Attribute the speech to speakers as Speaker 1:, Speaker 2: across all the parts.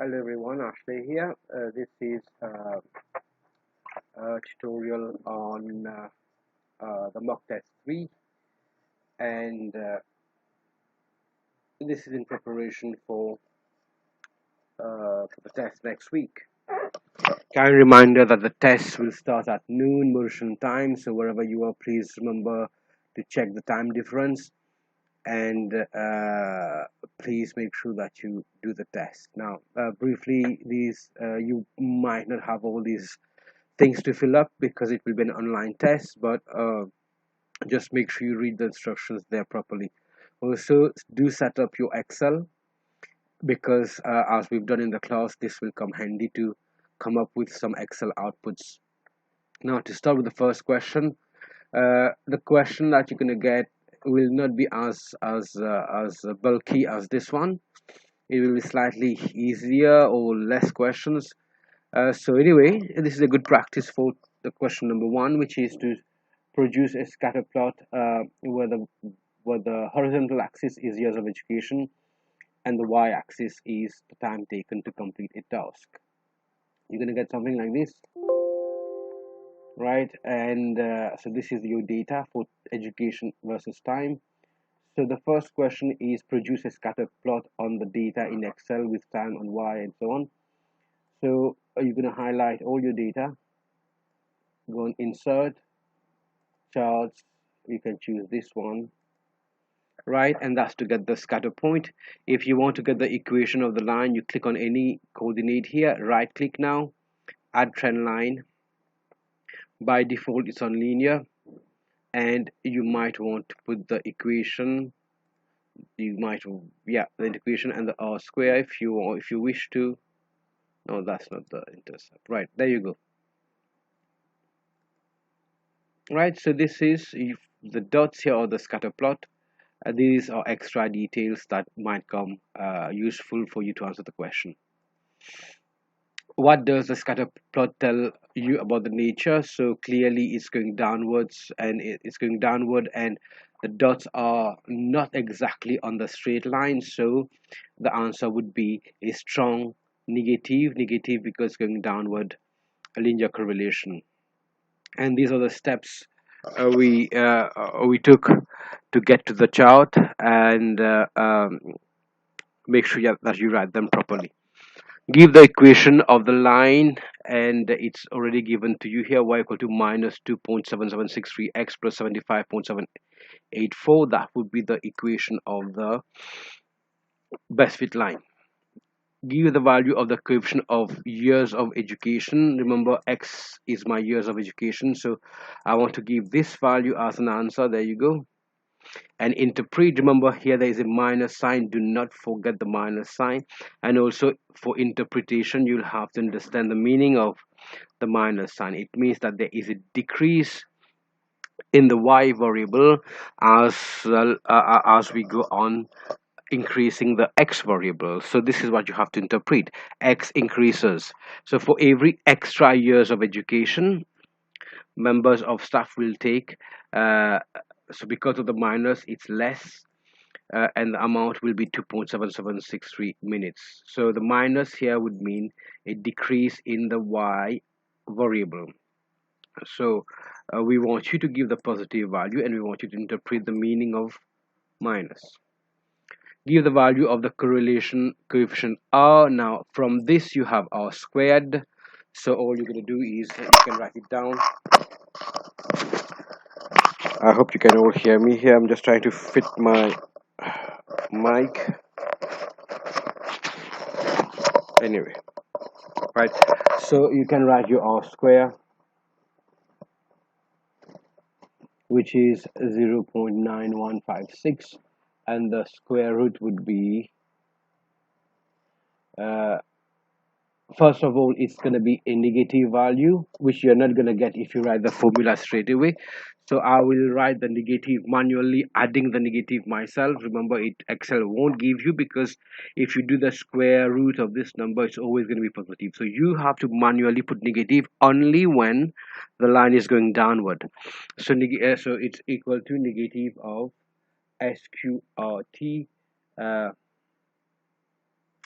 Speaker 1: Hello everyone, Ashley here. This is a tutorial on the MockTest 3, and this is in preparation for the test next week. Kind reminder that the test will start at noon Mauritian time, so wherever you are, please remember to check the time difference, and please make sure that you do the test. Now, briefly, these you might not have all these things to fill up because it will be an online test, but just make sure you read the instructions there properly. Also, do set up your Excel because as we've done in the class, this will come handy to come up with some Excel outputs. Now, to start with the first question, the question that you're going to get will not be as bulky as this one. It will be slightly easier or less questions. So anyway, this is a good practice for the question number one, which is to produce a scatter plot where the horizontal axis is years of education and the y-axis is the time taken to complete a task. You're gonna get something like this, right? And so this is your data for education versus time. So the first question is produce a scatter plot on the data in Excel with time on y and so on. So you're gonna highlight all your data, go on insert charts, you can choose this one, right? And that's to get the scatter point. If you want to get the equation of the line, you click on any coordinate here, right click now, add trend line. By default it's on linear, and you might want to put the equation, the equation and the r square if you wish to. No, that's not the intercept. Right, there you go. Right, so this is the dots here or the scatter plot. These are extra details that might come useful for you to answer the question. What does the scatter plot tell you about the nature? So clearly it's going downwards, and it's going downward, and the dots are not exactly on the straight line, so the answer would be a strong negative because going downward, a linear correlation. And these are the steps we took to get to the chart, and make sure that you write them properly. Give the equation of the line, and it's already given to you here, y equal to minus 2.7763 x plus 75.784. That would be the equation of the best fit line. Give the value of the coefficient of years of education. Remember, x is my years of education, so I want to give this value as an answer. There you go. And interpret, remember here there is a minus sign, do not forget the minus sign. And also for interpretation, you'll have to understand the meaning of the minus sign. It means that there is a decrease in the y variable as well, as we go on increasing the x variable. So this is what you have to interpret. X increases, so for every extra years of education members of staff will take, so because of the minus it's less, and the amount will be 2.7763 minutes. So the minus here would mean a decrease in the y variable. So we want you to give the positive value, and we want you to interpret the meaning of minus. Give the value of the correlation coefficient r. Now from this you have r squared, so all you're going to do is you can write it down. I hope you can all hear me here. I'm just trying to fit my mic. Anyway, right, so you can write your r square, which is 0.9156, and the square root would be, first of all, it's going to be a negative value, which you're not going to get if you write the formula straight away. So I will write the negative manually, adding the negative myself. Remember, Excel won't give you, because if you do the square root of this number, it's always going to be positive. So you have to manually put negative only when the line is going downward. So so it's equal to negative of SQRT.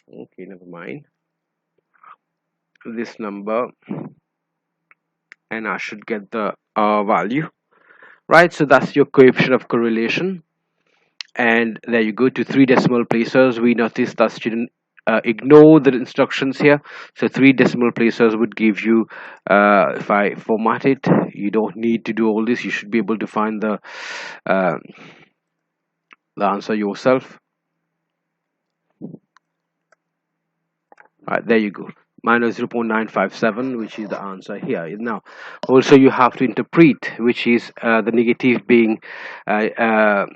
Speaker 1: Okay, never mind. this number, and I should get the value, right? So that's your coefficient of correlation. And there you go, to three decimal places. We noticed that student ignore the instructions here, so three decimal places would give you, if I format it, you don't need to do all this, you should be able to find uh, the answer yourself. Right, there you go, minus 0.957, which is the answer here. Now also you have to interpret, which is the negative being uh, uh,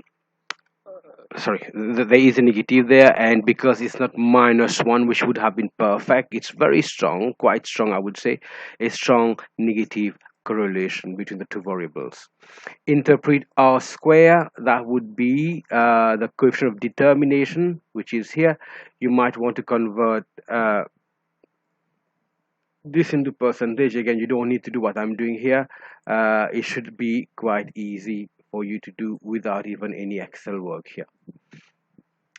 Speaker 1: sorry, there is a negative there, and because it's not -1, which would have been perfect, it's very strong, quite strong, I would say, a strong negative correlation between the two variables. Interpret r square, that would be the coefficient of determination, which is here. You might want to convert this into percentage. Again, you don't need to do what I'm doing here. It should be quite easy for you to do without even any Excel work here.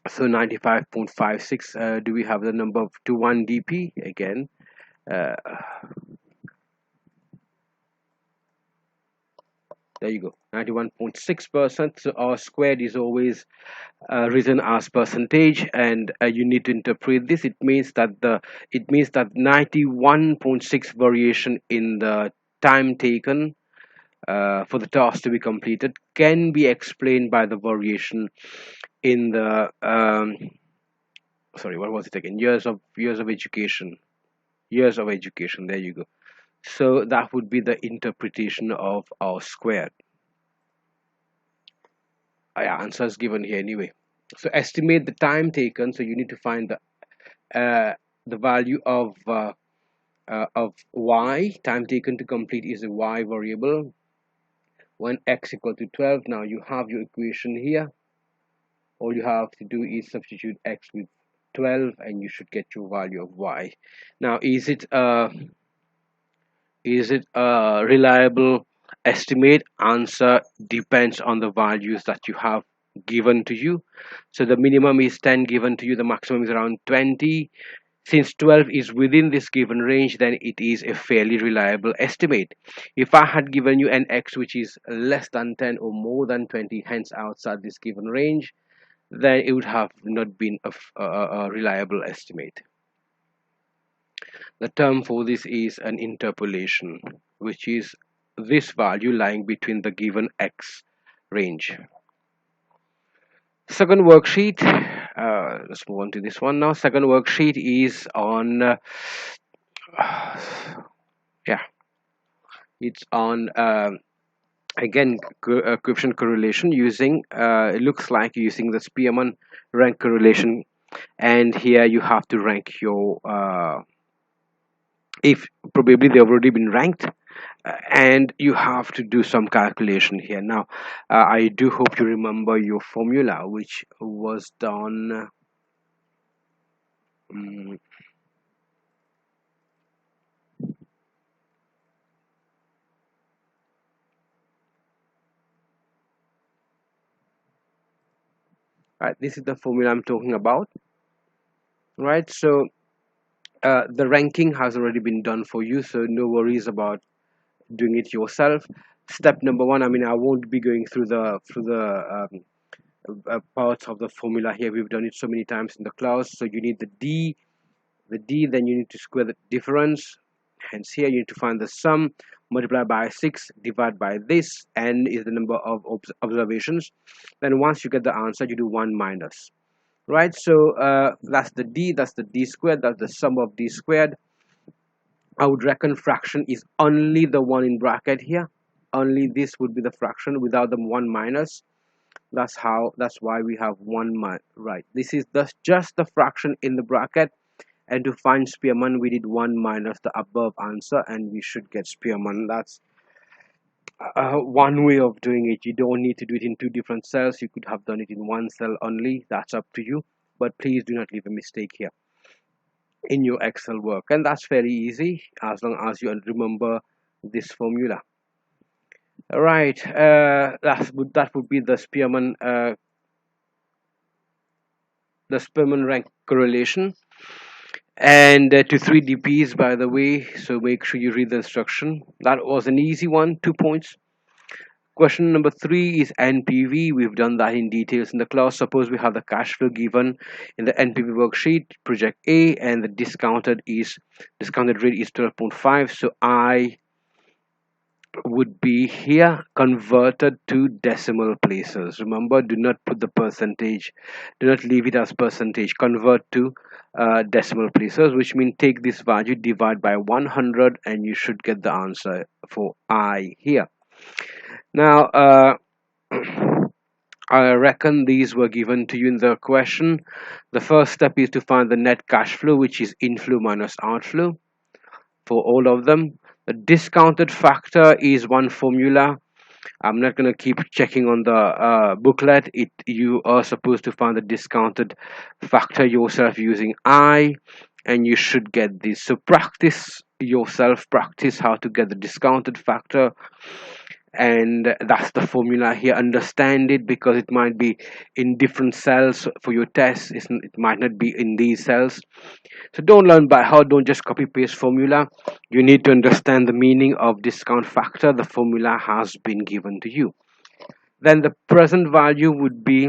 Speaker 1: So 95.56, do we have the number of 21 dp again? uh, there you go, 91.6%. So r squared is always written as percentage, and you need to interpret this. It means that 91.6 variation in the time taken for the task to be completed can be explained by the variation in the sorry, what was it again, years of education. Years of education, there you go. So that would be the interpretation of r squared. Answer is given here anyway. So estimate the time taken, so you need to find the value of y. Time taken to complete is a y variable when x equal to 12. Now you have your equation here. All you have to do is substitute x with 12 and you should get your value of y. Now is it a reliable estimate? Answer depends on the values that you have given to you. So the minimum is 10 given to you, the maximum is around 20. Since 12 is within this given range, then it is a fairly reliable estimate. If I had given you an x which is less than 10 or more than 20, hence outside this given range, then it would have not been a reliable estimate. The term for this is an interpolation, which is this value lying between the given x range. Second worksheet, let's move on to this one now. Second worksheet is on yeah, it's on again coefficient correlation using it looks like using the Spearman rank correlation, and here you have to rank your if probably they've already been ranked, and you have to do some calculation here. Now I do hope you remember your formula, which was done right, this is the formula I'm talking about, right? So the ranking has already been done for you, so no worries about doing it yourself. Step number one, I mean, I won't be going through the parts of the formula here. We've done it so many times in the class. So you need the d, then you need to square the difference, hence here you need to find the sum, multiply by 6, divide by this, n is the number of observations. Then once you get the answer, you do 1 minus, right? So that's the d squared, that's the sum of d squared. I would reckon fraction is only the one in bracket here. Only this would be the fraction without the 1 minus. That's why we have 1 right. This is just the fraction in the bracket, and to find Spearman we did 1 minus the above answer and we should get Spearman. That's one way of doing it. You don't need to do it in two different cells. You could have done it in one cell only. That's up to you, but please do not leave a mistake here in your Excel work, and that's very easy as long as you remember this formula. All right, that would be the Spearman rank correlation. and to 3 dps, by the way, so make sure you read the instruction. That was an easy one, 2 points. Question number 3 is NPV. We've done that in details in the class. Suppose we have the cash flow given in the NPV worksheet, project A, and the discounted rate is 12.5. So I would be here converted to decimal places. Remember, do not put the percentage, do not leave it as percentage, convert to decimal places, which means take this value, divide by 100, and you should get the answer for I here. Now, I reckon these were given to you in the question. The first step is to find the net cash flow, which is inflow minus outflow for all of them. The discounted factor is one formula. I'm not going to keep checking on the booklet. You are supposed to find the discounted factor yourself using I, and you should get this. So practice yourself, practice how to get the discounted factor, and that's the formula here. Understand it, because it might be in different cells for your test. It might not be in these cells. So don't learn by heart, don't just copy paste formula. You need to understand the meaning of discount factor. The formula has been given to you. Then the present value would be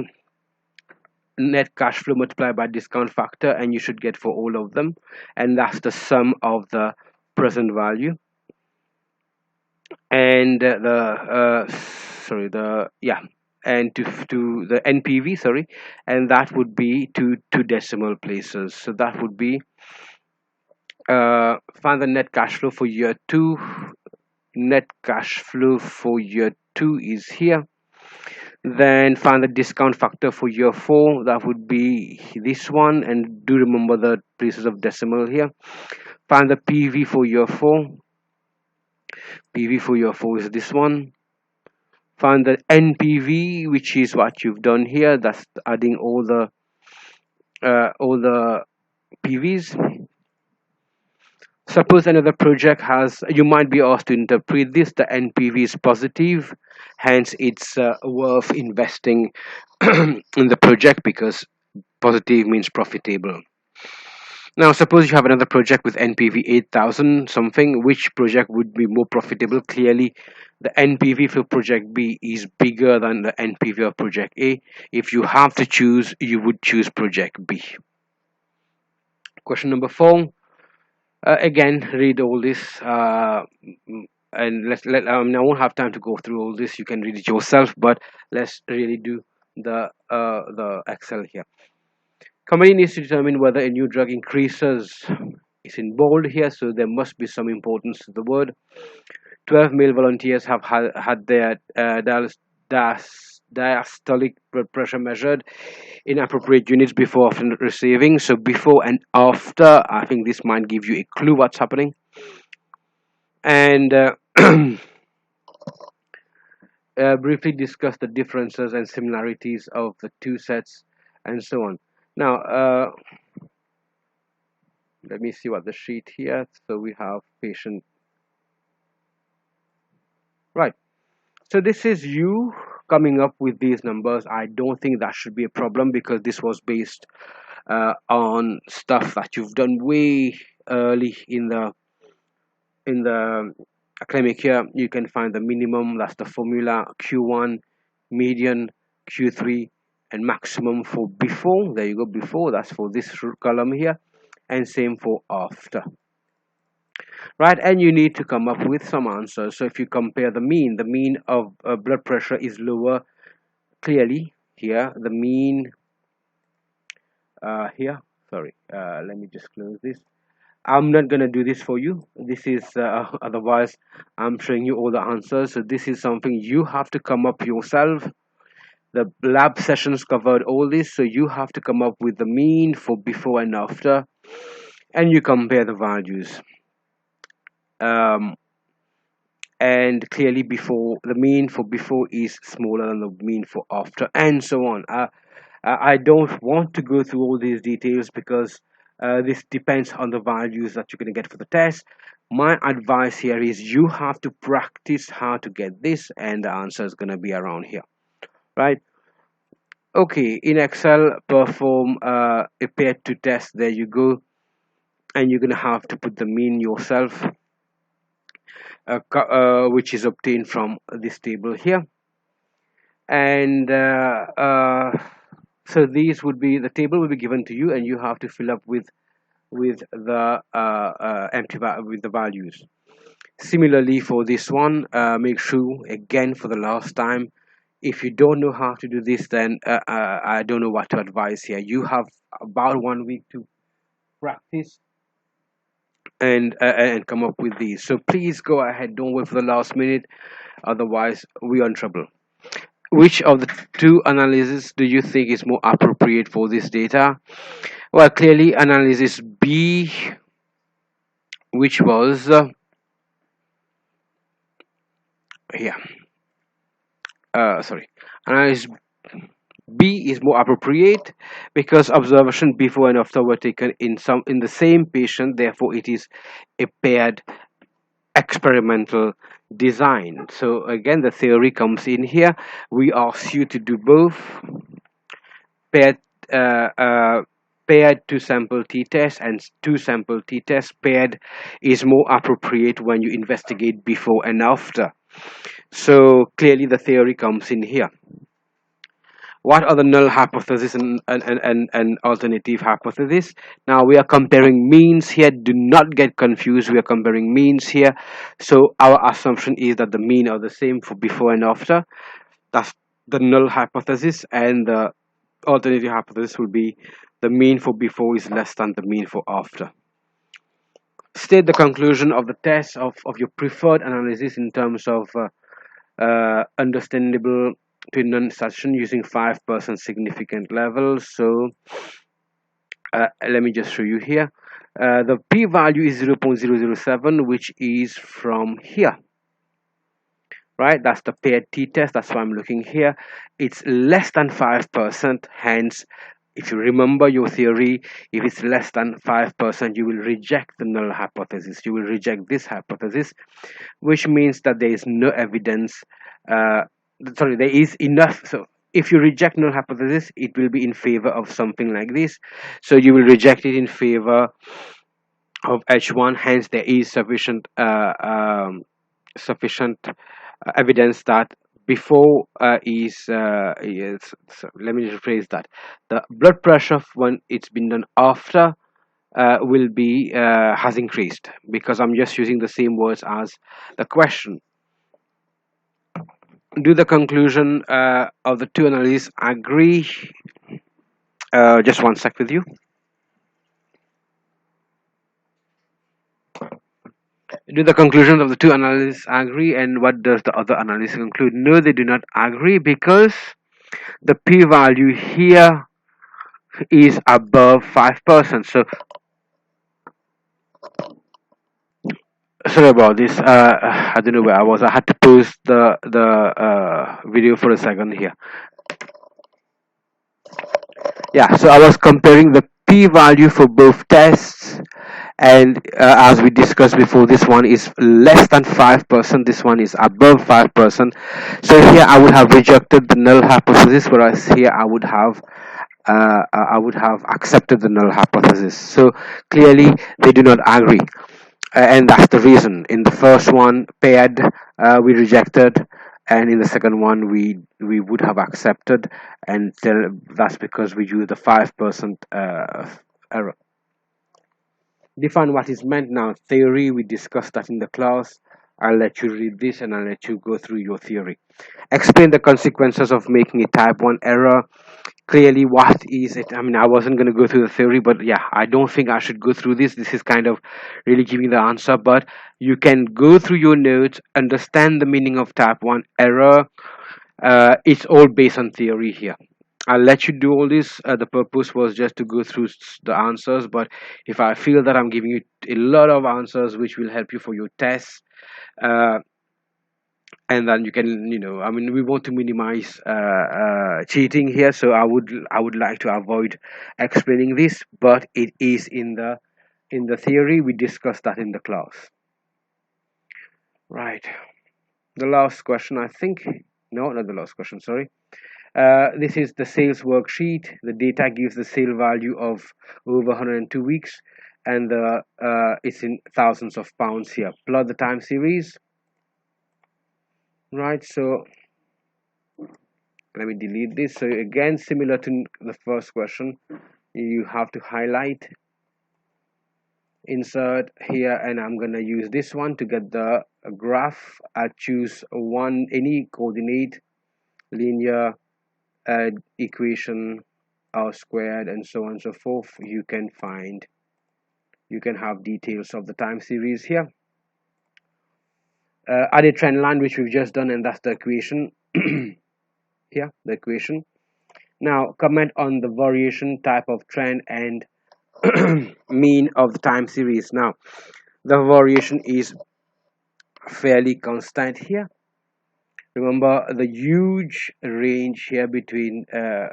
Speaker 1: net cash flow multiplied by discount factor, and you should get for all of them, and that's the sum of the present value and and to the NPV, sorry, and that would be to two decimal places. So that would be find the net cash flow for year 2. Net cash flow for year 2 is here. Then find the discount factor for year 4. That would be this one, and do remember the places of decimal here. Find the PV for year 4. PV for year 4 is this one. Find the NPV, which is what you've done here. That's adding all the PVs. Suppose another project has, you might be asked to interpret this, the NPV is positive, hence it's worth investing in the project, because positive means profitable. Now suppose you have another project with NPV 8,000 something. Which project would be more profitable? Clearly the NPV for project B is bigger than the NPV of project A. If you have to choose, you would choose project B. Question number 4. Again, read all this, and I won't have time to go through all this. You can read it yourself, but let's really do the Excel here. Company needs to determine whether a new drug increases. It's in bold here, so there must be some importance to the word. 12 male volunteers have had their diastolic blood pressure measured in appropriate units before after receiving. So before and after, I think this might give you a clue what's happening. And briefly discuss the differences and similarities of the two sets and so on. Now let me see what the sheet here. So we have patient, right? So this is you coming up with these numbers. I don't think that should be a problem, because this was based on stuff that you've done way early in the academic year. You can find the minimum, that's the formula, Q1, median, Q3, and maximum for before. There you go, before, that's for this column here, and same for after, right? And you need to come up with some answers. So if you compare the mean of blood pressure is lower, clearly here the mean here, sorry, let me just close this. I'm not gonna do this for you. This is otherwise I'm showing you all the answers. So this is something you have to come up yourself. The lab sessions covered all this, so you have to come up with the mean for before and after, and you compare the values. And clearly before, the mean for before is smaller than the mean for after, and so on. I don't want to go through all these details, because this depends on the values that you're going to get for the test. My advice here is you have to practice how to get this, and the answer is going to be around here, right? Okay, in Excel, perform a pair to test. There you go. and you're going to have to put the mean yourself, which is obtained from this table here. And so these would be, the table will be given to you, and you have to fill up with the with the values. Similarly for this one, make sure again for the last time, if you don't know how to do this, then I don't know what to advise here. You have about 1 week to practice and come up with these. So please go ahead, don't wait for the last minute, otherwise we are in trouble. Which of the two analyses do you think is more appropriate for this data? Well, clearly analysis B, which was here. Sorry, analysis B is more appropriate because observation before and after were taken in the same patient. Therefore, it is a paired experimental design. So again, the theory comes in here. We ask you to do both paired uh, uh, paired two sample t-test and two sample t-test. Paired is more appropriate when you investigate before and after. So clearly the theory comes in here. What are the null hypothesis and alternative hypothesis? Now we are comparing means here. Do not get confused. We are comparing means here. So our assumption is that the mean are the same for before and after. That's the null hypothesis, and the alternative hypothesis will be the mean for before is less than the mean for after. State the conclusion of the test of your preferred analysis in terms of understandable to non-saturation using 5% significant levels. So let me just show you here. The p-value is 0.007, which is from here, right? That's the paired t-test. That's why I'm looking here. It's less than 5%. Hence, if you remember your theory, if it's less than 5%, you will reject the null hypothesis. You will reject this hypothesis, which means that there is no evidence. Sorry, there is enough. So if you reject null hypothesis, it will be in favor of something like this. So you will reject it in favor of H1. Hence, there is sufficient evidence that before is, so let me rephrase that. The blood pressure when it's been done after will be has increased, because I'm just using the same words as the question. Do the conclusion of the two analyses agree? Just one sec with you. Do the conclusions of the two analyses agree, and what does the other analysis conclude? No, they do not agree, because the p-value here is above 5%. So sorry about this. I don't know where I was. I had to pause the video for a second here. Yeah, so I was comparing the p-value for both tests, and as we discussed before, this one is less than 5%, this one is above 5%. So here I would have rejected the null hypothesis, whereas here I would have accepted the null hypothesis. So clearly they do not agree, and that's the reason. In the first one, paired, we rejected, and in the second one we would have accepted, and that's because we used the 5% error. Define what is meant. Now theory, we discussed that in the class. I'll let you read this and I'll let you go through your theory. Explain the consequences of making a type 1 error. Clearly, what is it? I mean, I wasn't going to go through the theory, but yeah, I don't think I should go through this. This is kind of really giving the answer, but you can go through your notes, understand the meaning of type 1 error. It's all based on theory here. I'll let you do all this. The purpose was just to go through the answers, but if I feel that I'm giving you a lot of answers which will help you for your tests, uh, and then you can, I mean, we want to minimize cheating here, so I would like to avoid explaining this, but it is in the theory. We discussed that in the class, right? The last question, I think. No, not the last question, sorry. This is the sales worksheet. The data gives the sale value of over 102 weeks, and the it's in thousands of pounds here. Plot the time series, right? So let me delete this. So again, similar to the first question, you have to highlight, insert here, and I'm gonna use this one to get the graph. I choose one, any coordinate, linear, equation, r squared, and so on and so forth. You can find, you can have details of the time series here. Add a trend line, which we've just done, and that's the equation. Here, the equation. Now comment on the variation, type of trend, and mean of the time series. Now the variation is fairly constant here. Remember the huge range here between the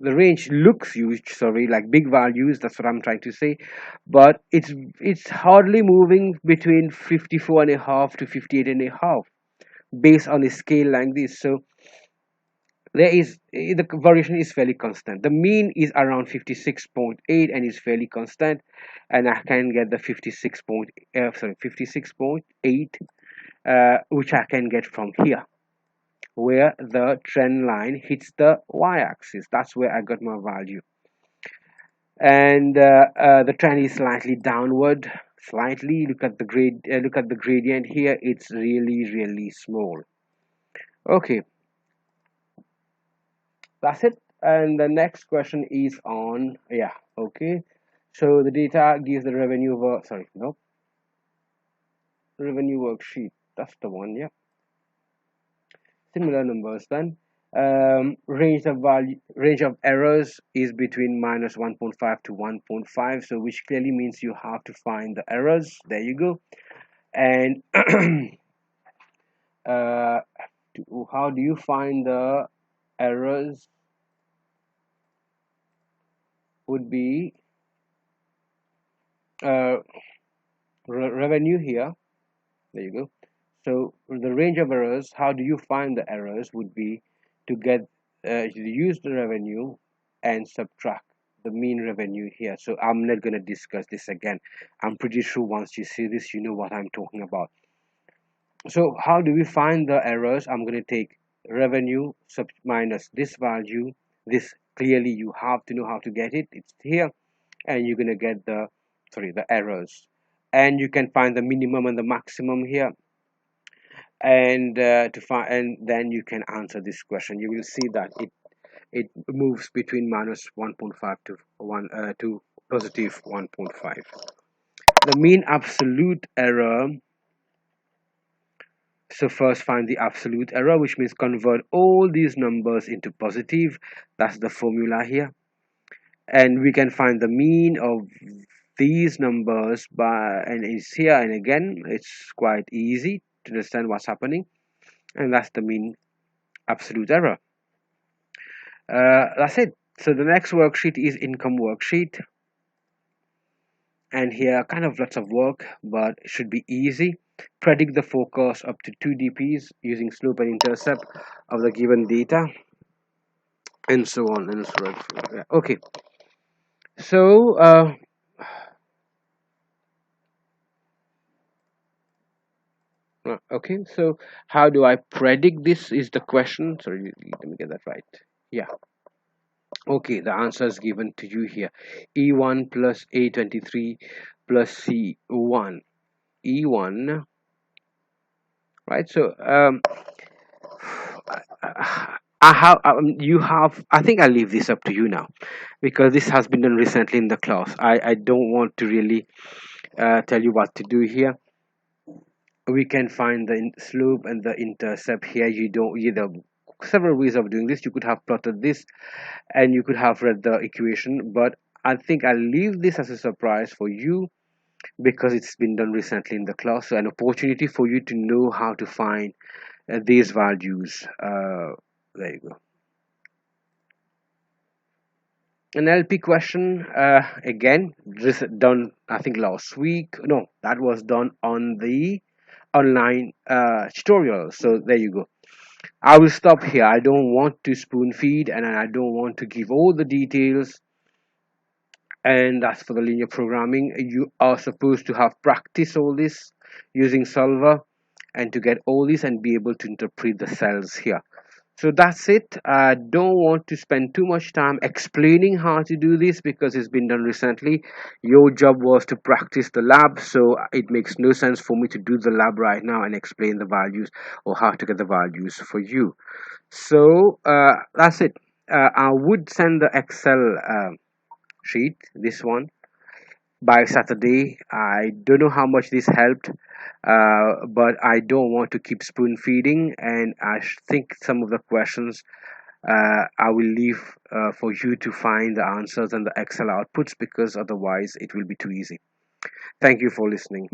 Speaker 1: range looks huge, sorry, like big values, that's what I'm trying to say, but it's hardly moving between 54 and a half to 58 and a half based on a scale like this. So there is, the variation is fairly constant. The mean is around 56.8 and is fairly constant, and I can get the 56.8, which I can get from here, where the trend line hits the y-axis. That's where I got my value, and the trend is slightly downward. Slightly. Look at the grade. Look at the gradient here. It's really small. Okay, that's it. And the next question is on, yeah, okay. So the data gives the revenue sorry, no, revenue worksheet. That's the one. Yeah, similar numbers then. Range of errors is between minus 1.5 to 1.5, so which clearly means you have to find the errors. There you go. And uh, how do you find the errors? Would be uh, revenue here. There you go. So the range of errors, how do you find the errors, would be to get to use the revenue and subtract the mean revenue here. So I'm not going to discuss this again. I'm pretty sure once you see this, you know what I'm talking about. So how do we find the errors? I'm going to take revenue minus this value. This, clearly you have to know how to get it. It's here, and you're going to get the, sorry, the errors. And you can find the minimum and the maximum here, and to find, and then you can answer this question. You will see that it moves between minus 1.5 to 1 to positive 1.5. The mean absolute error. So first find the absolute error, which means convert all these numbers into positive. That's the formula here. And we can find the mean of these numbers by, and it's here, and again it's quite easy to understand what's happening, and that's the mean absolute error. That's it. So the next worksheet is income worksheet, and here kind of lots of work, but it should be easy. Predict the forecast up to 2 dps using slope and intercept of the given data, and so on and so on. Yeah. Okay, so okay, so how do I predict this is the question. Sorry, let me get that right. Yeah, okay, the answer is given to you here. E1 plus A23 plus C1. E1, right? So I have you have, I think I'll leave this up to you now, because this has been done recently in the class. I don't want to really tell you what to do here. We can find the slope and the intercept here. You don't, either several ways of doing this. You could have plotted this, and you could have read the equation, but I think I'll leave this as a surprise for you, because it's been done recently in the class. So an opportunity for you to know how to find these values. There you go. An LP question, again, this done I think last week. No, that was done on the online tutorial. So there you go. I will stop here. I don't want to spoon feed, and I don't want to give all the details. And that's for the linear programming. You are supposed to have practiced all this using solver and to get all this and be able to interpret the cells here. So that's it. I don't want to spend too much time explaining how to do this because it's been done recently. Your job was to practice the lab, so it makes no sense for me to do the lab right now and explain the values or how to get the values for you. So that's it. I would send the Excel sheet, this one, by Saturday. I don't know how much this helped, but I don't want to keep spoon feeding, and think some of the questions I will leave for you to find the answers and the Excel outputs because otherwise it will be too easy. Thank you for listening.